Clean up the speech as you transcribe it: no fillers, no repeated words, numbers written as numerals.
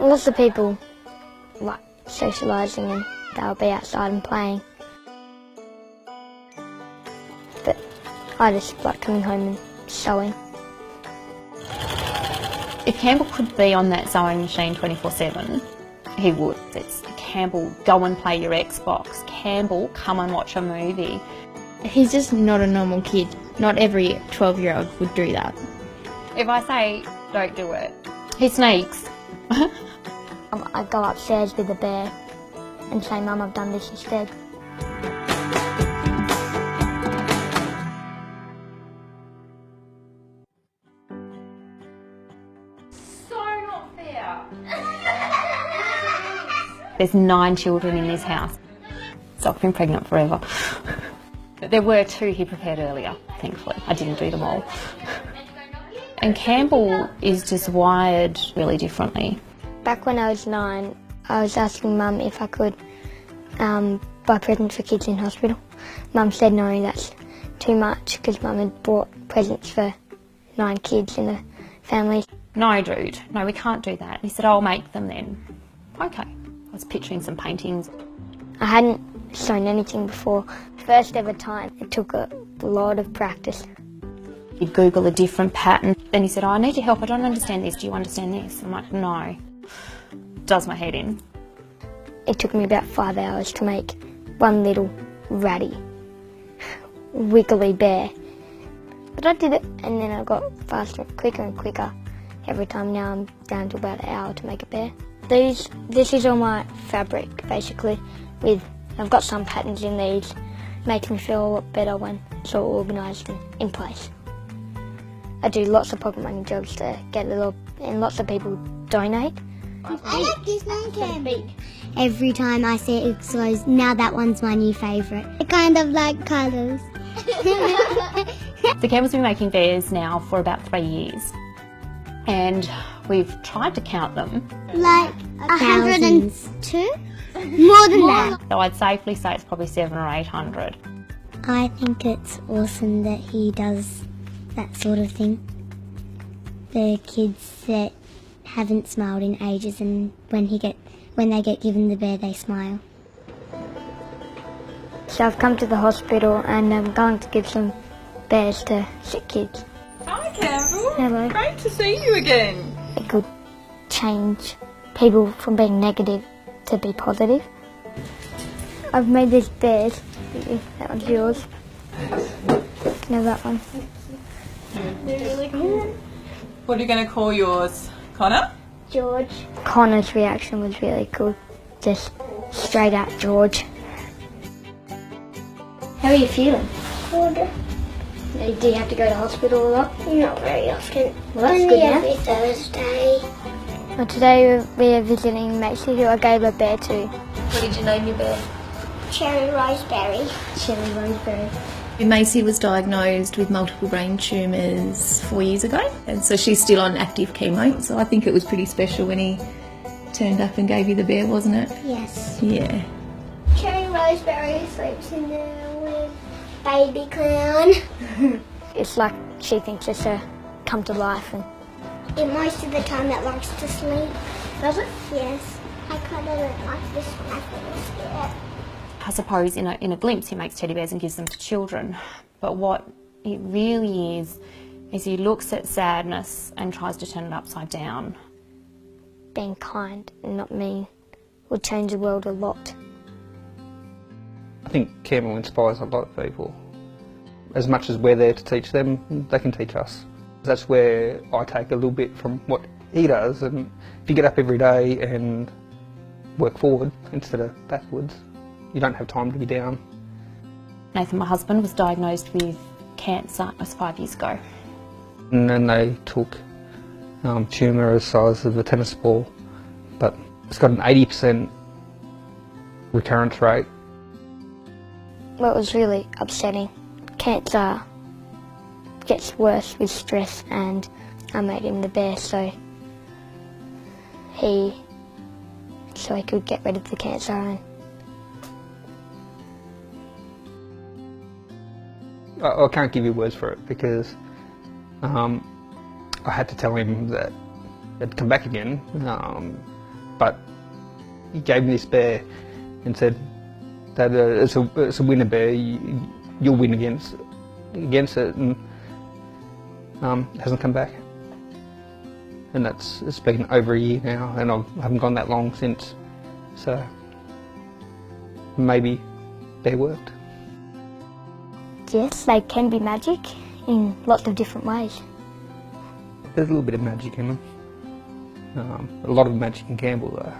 Lots of people like socialising and they'll be outside and playing. But I just like coming home and sewing. If Campbell could be on that sewing machine 24/7, he would. It's Campbell, go and play your Xbox. Campbell, come and watch a movie. He's just not a normal kid. Not every 12-year-old would do that. If I say, don't do it, he sneaks. I go upstairs with the bear and say, Mum, I've done this instead. So not fair. There's 9 children in this house, so I've been pregnant forever. But there were 2 he prepared earlier, thankfully. I didn't do them all. And Campbell is just wired really differently. Back when I was 9, I was asking Mum if I could buy presents for kids in hospital. Mum said no, that's too much, because Mum had bought presents for 9 kids in the family. No, dude, no, we can't do that. He said, I'll make them then. Okay. I was picturing some paintings. I hadn't sewn anything before. First ever time. It took a lot of practice. He'd Google a different pattern. Then he said, I need your help, I don't understand this. Do you understand this? I'm like, no. Does my head in. It took me about 5 hours to make one little ratty, wiggly bear. But I did it, and then I got faster, quicker and quicker every time. Now I'm down to about an hour to make a bear. This is all my fabric, basically. I've got some patterns in these. Makes me feel a lot better when it's all organised and in place. I do lots of pocket money jobs to get and lots of people donate. I like this one, Campbell. Every time I see it, it goes, now that one's my new favourite. I kind of like colours. So Campbell's been making bears now for about 3 years. And we've tried to count them. Like 102? More than that. So I'd safely say it's probably 700 or 800. I think it's awesome that he does that sort of thing. The kids that haven't smiled in ages, and when they get given the bear, they smile. So I've come to the hospital and I'm going to give some bears to sick kids. Hi Campbell. Hello. Great to see you again. It could change people from being negative to be positive. I've made these bears. That one's yours. No, that one. They're really cool. What are you going to call yours? Connor? George. Connor's reaction was really cool. Just straight out George. How are you feeling? Good. Do you have to go to hospital a lot? Not very often. Well, that's Only good now. every Thursday. Well, today we are visiting Macy, who I gave a bear to. What did you name your bear? Cherry Roseberry. Cherry Roseberry. Macy was diagnosed with multiple brain tumours 4 years ago, and so she's still on active chemo, so I think it was pretty special when he turned up and gave you the bear, wasn't it? Yes. Yeah. Cherry Roseberry sleeps in there with Baby Clown. It's like she thinks it's come to life. And Most of the time it likes to sleep. does it? Yes. I kind of don't like this one. I feel scared. I suppose in a glimpse he makes teddy bears and gives them to children. But what it really is he looks at sadness and tries to turn it upside down. Being kind and not mean will change the world a lot. I think Campbell inspires a lot of people. As much as we're there to teach them, they can teach us. That's where I take a little bit from what he does, and if you get up every day and work forward instead of backwards, you don't have time to be down. Nathan, my husband, was diagnosed with cancer 5 years ago. And then they took tumour the size of a tennis ball, but it's got an 80% recurrence rate. Well, it was really upsetting. Cancer gets worse with stress, and I made him the bear so he could get rid of the cancer. And I can't give you words for it because I had to tell him that it'd come back again. but he gave me this bear and said that it's a winner bear. You'll win against it, and hasn't come back. And it's been over a year now, and I haven't gone that long since. So maybe they worked. Yes, they can be magic in lots of different ways. There's a little bit of magic in them. A lot of magic in Campbell though.